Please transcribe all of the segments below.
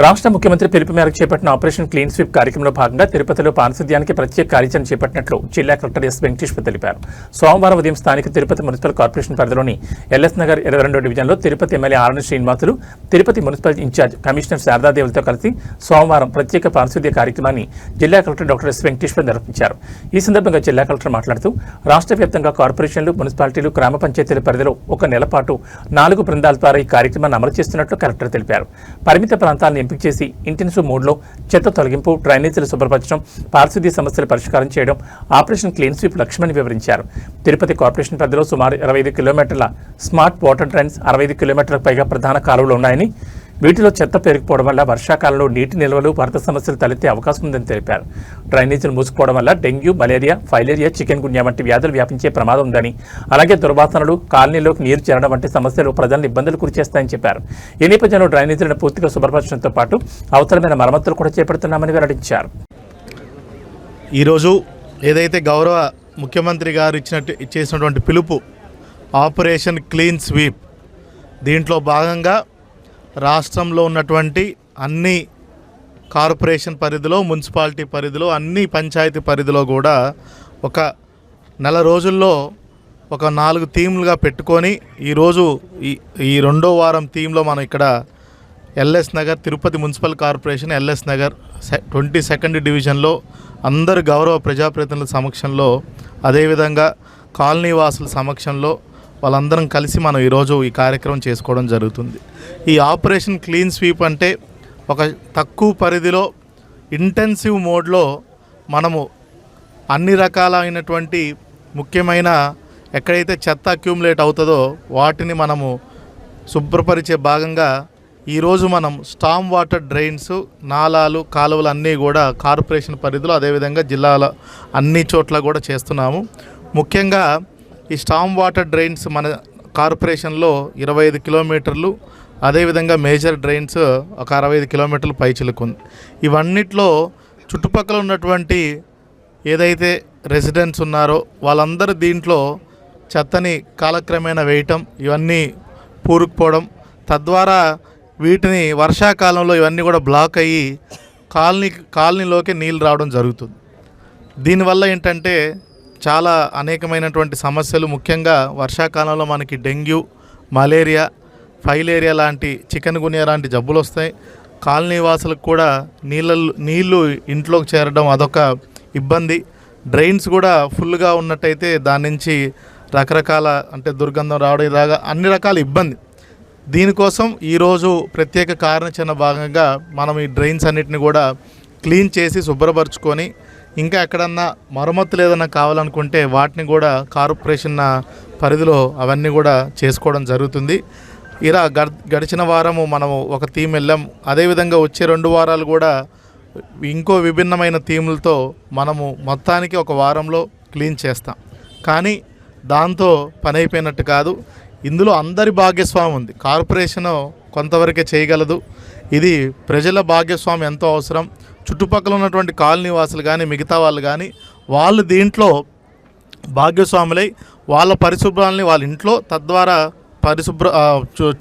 రాష్ట్ర ముఖ్యమంత్రి పిలుపు మేరకు చేపట్టిన ఆపరేషన్ క్లీన్ స్వీప్ కార్యక్రమంలో భాగంగా తిరుపతిలో పారిశుధ్యానికి ప్రత్యేక కార్యాచరణ చేపట్టినట్లు జిల్లా కలెక్టర్ ఎస్ వెంకటేశ్వర్ తెలిపారు. సోమవారం ఉదయం స్థానిక తిరుపతి మున్సిపల్ కార్పొరేషన్ పరిధిలోని ఎల్ఎస్ నగర్ 22వ డివిజన్లో Tirupati MLA RN Srinivasulu, Tirupati municipal incharge commissioner శారదాదేవులతో కలిసి సోమవారం ప్రత్యేక పారిశుధ్య కార్యక్రమాన్ని జిల్లా కలెక్టర్ డాక్టర్ ఎస్ వెంకటేశ్వర్ నిర్వహించారు. ఈ సందర్భంగా జిల్లా కలెక్టర్ మాట్లాడుతూ రాష్ట్ర వ్యాప్తంగా కార్పొరేషన్లు, మున్సిపాలిటీలు, గ్రామ పంచాయతీల పరిధిలో ఒక నెల పాటు 4 బృందాల ద్వారా ఈ కార్యక్రమాన్ని అమలు చేస్తున్నట్లు కలెక్టర్ తెలిపారు. పరిమిత ప్రాంతాలను ఎంపిక చేసి ఇంటెన్సివ్ మోడ్లో చెత్త తొలగింపు, డ్రైనేజీలు శుభ్రపరచడం, పారిశుధ్య సమస్యల పరిష్కారం చేయడం ఆపరేషన్ క్లీన్ స్వీప్ లక్ష్యమని వివరించారు. తిరుపతి కార్పొరేషన్ పరిధిలో సుమారు 25 కిలోమీటర్ల స్మార్ట్ వాటర్ డ్రైన్స్, 65 కిలోమీటర్లకు పైగా ప్రధాన కాలువలు ఉన్నాయని, వీటిలో చెత్త పేరుకుపోవడం వల్ల వర్షాకాలంలో నీటి నిల్వలు, వరద సమస్యలు తలెత్తే అవకాశం ఉందని తెలిపారు. డ్రైనేజీలు మూసుకుపోవడం వల్ల డెంగ్యూ, మలేరియా, ఫైలేరియా, చికెన్ గున్యా వంటి వ్యాధులు వ్యాపించే ప్రమాదం ఉందని, అలాగే దుర్వాసనలు, కాలనీలోకి నీరు చేరడం వంటి సమస్యలు ప్రజలను ఇబ్బందులు గురిచేస్తాయని చెప్పారు. ఈ నేపథ్యంలో డ్రైనేజీలను పూర్తిగా శుభ్రపరచడంతో పాటు అవసరమైన మరమ్మతులు కూడా చేపడుతున్నామని వెల్లడించారు. ఈరోజు ఏదైతే గౌరవ ముఖ్యమంత్రి గారు చేసినటువంటి పిలుపు ఆపరేషన్ క్లీన్ స్వీప్, దీంట్లో భాగంగా రాష్ట్రంలో ఉన్నటువంటి అన్ని కార్పొరేషన్ పరిధిలో, మున్సిపాలిటీ పరిధిలో, అన్ని పంచాయతీ పరిధిలో కూడా ఒక నెల రోజుల్లో ఒక 4 థీమ్లుగా పెట్టుకొని ఈరోజు ఈ 2వ వారం థీమ్లో మనం ఇక్కడ LS Nagar, Tirupati municipal corporation LS Nagar 22nd డివిజన్లో అందరు గౌరవ ప్రజాప్రతినిధుల సమక్షంలో, అదేవిధంగా కాలనీ వాసుల సమక్షంలో వాళ్ళందరం కలిసి మనం ఈరోజు ఈ కార్యక్రమం చేసుకోవడం జరుగుతుంది. ఈ ఆపరేషన్ క్లీన్ స్వీప్ అంటే ఒక తక్కువ పరిధిలో ఇంటెన్సివ్ మోడ్లో మనము అన్ని రకాలైనటువంటి ముఖ్యమైన ఎక్కడైతే చెత్త అక్యూములేట్ అవుతుందో వాటిని మనము శుభ్రపరిచే భాగంగా ఈరోజు మనం స్టామ్ వాటర్ డ్రైన్స్, నాలాలు, కాలువలు అన్నీ కూడా కార్పొరేషన్ పరిధిలో, అదేవిధంగా జిల్లాల అన్ని చోట్ల కూడా చేస్తున్నాము. ముఖ్యంగా ఈ స్టామ్ వాటర్ డ్రైన్స్ మన కార్పొరేషన్లో 25 కిలోమీటర్లు, అదేవిధంగా మేజర్ డ్రైన్స్ ఒక 65 కిలోమీటర్లు పైచిలుకుంది. ఇవన్నిట్లో చుట్టుపక్కల ఉన్నటువంటి ఏదైతే రెసిడెంట్స్ ఉన్నారో వాళ్ళందరూ దీంట్లో చెత్తని కాలక్రమేణా వేయటం, ఇవన్నీ పూరుకుపోవడం, తద్వారా వీటిని వర్షాకాలంలో ఇవన్నీ కూడా బ్లాక్ అయ్యి కాలనీలోకి నీళ్ళు రావడం జరుగుతుంది. దీనివల్ల ఏంటంటే చాలా అనేకమైనటువంటి సమస్యలు, ముఖ్యంగా వర్షాకాలంలో మనకి డెంగ్యూ, మలేరియా, ఫైలేరియా లాంటి, చికెన్ గున్యా లాంటి జబ్బులు వస్తాయి. కాలనీ వాసులకు కూడా నీళ్ళు ఇంట్లోకి చేరడం అదొక ఇబ్బంది. డ్రైన్స్ కూడా ఫుల్గా ఉన్నట్టయితే దాని నుంచి రకరకాల అంటే దుర్గంధం రావడం, ఇలాగా అన్ని రకాల ఇబ్బంది. దీనికోసం ఈరోజు ప్రత్యేక కార్యాచరణ భాగంగా మనం ఈ డ్రైన్స్ అన్నిటిని కూడా క్లీన్ చేసి శుభ్రపరచుకొని, ఇంకా ఎక్కడన్నా మరమ్మతులు ఏదైనా కావాలనుకుంటే వాటిని కూడా కార్పొరేషన్ పరిధిలో అవన్నీ కూడా చేసుకోవడం జరుగుతుంది. ఇలా గడిచిన వారము మనము ఒక థీమ్ వెళ్ళాం. అదేవిధంగా వచ్చే 2 వారాలు కూడా ఇంకో విభిన్నమైన థీములతో మనము మొత్తానికి ఒక వారంలో క్లీన్ చేస్తాం. కానీ దాంతో పని అయిపోయినట్టు కాదు. ఇందులో అందరి భాగ్యస్వామ్యం ఉంది. కార్పొరేషను కొంతవరకే చేయగలదు. ఇది ప్రజల భాగ్యస్వామ్యం ఎంతో అవసరం. చుట్టుపక్కల ఉన్నటువంటి కాలనీ వాసులు కానీ, మిగతా వాళ్ళు కానీ, వాళ్ళు దీంట్లో భాగ్యస్వాములై వాళ్ళ పరిశుభ్రాలని వాళ్ళ ఇంట్లో, తద్వారా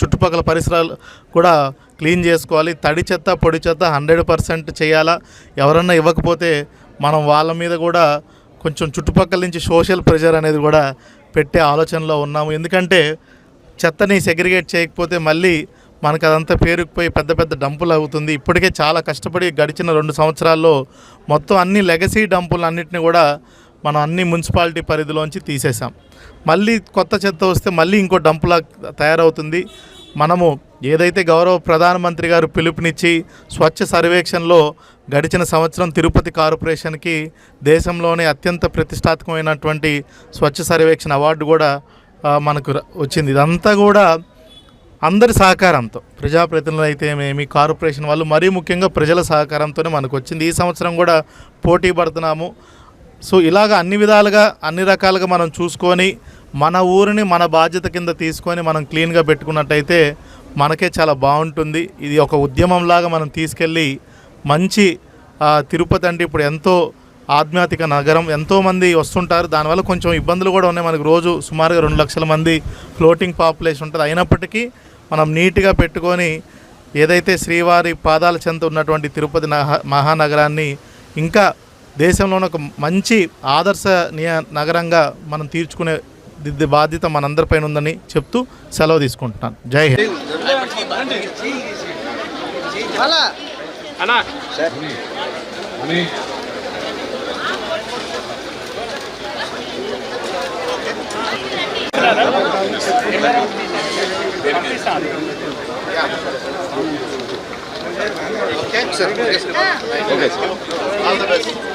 చుట్టుపక్కల పరిసరాలు కూడా క్లీన్ చేసుకోవాలి. తడి చెత్త, పొడి చెత్త 100% చేయాలా. ఎవరన్నా ఇవ్వకపోతే మనం వాళ్ళ మీద కూడా కొంచెం చుట్టుపక్కల నుంచి సోషల్ ప్రెషర్ అనేది కూడా పెట్టే ఆలోచనలో ఉన్నాము. ఎందుకంటే చెత్తని సెగ్రిగేట్ చేయకపోతే మళ్ళీ మనకు అదంతా పేరుకుపోయి పెద్ద పెద్ద డంపులు అవుతుంది. ఇప్పటికే చాలా కష్టపడి గడిచిన 2 సంవత్సరాల్లో మొత్తం అన్ని లెగసీ డంపులు అన్నిటిని కూడా మనం అన్ని మున్సిపాలిటీ పరిధిలోంచి తీసేసాం. మళ్ళీ కొత్త చెత్త వస్తే మళ్ళీ ఇంకో డంపులా తయారవుతుంది. మనము ఏదైతే గౌరవ ప్రధానమంత్రి గారు పిలుపునిచ్చి స్వచ్ఛ సర్వేక్షణలో గడిచిన సంవత్సరం తిరుపతి కార్పొరేషన్కి దేశంలోనే అత్యంత ప్రతిష్టాత్మకమైనటువంటి స్వచ్ఛ సర్వేక్షణ అవార్డు కూడా మనకు వచ్చింది. ఇదంతా కూడా అందరి సహకారంతో, ప్రజాప్రతినిధులు అయితే ఏమి, కార్పొరేషన్ వాళ్ళు, మరీ ముఖ్యంగా ప్రజల సహకారంతోనే మనకు వచ్చింది. ఈ సంవత్సరం కూడా పోటీ పడుతున్నాము. సో ఇలాగ అన్ని విధాలుగా, అన్ని రకాలుగా మనం చూసుకొని మన ఊరిని మన బాధ్యత కింద తీసుకొని మనం క్లీన్గా పెట్టుకున్నట్టయితే మనకే చాలా బాగుంటుంది. ఇది ఒక ఉద్యమంలాగా మనం తీసుకెళ్ళి మంచి తిరుపతి అంటే ఇప్పుడు ఎంతో ఆధ్యాత్మిక నగరం, ఎంతోమంది వస్తుంటారు. దానివల్ల కొంచెం ఇబ్బందులు కూడా ఉన్నాయి. మనకు రోజు సుమారుగా 2 లక్షల మంది ఫ్లోటింగ్ పాపులేషన్ ఉంటుంది. అయినప్పటికీ మనం నీట్గా పెట్టుకొని ఏదైతే శ్రీవారి పాదాల చెంత ఉన్నటువంటి తిరుపతి మహానగరాన్ని ఇంకా దేశంలోని ఒక మంచి ఆదర్శనీయ నగరంగా మనం తీర్చుకునే బాధ్యత మనందరిపైన ఉందని చెప్తూ సెలవు తీసుకుంటున్నాను. జై Hind. Okay, sir. Okay, sir. All the best.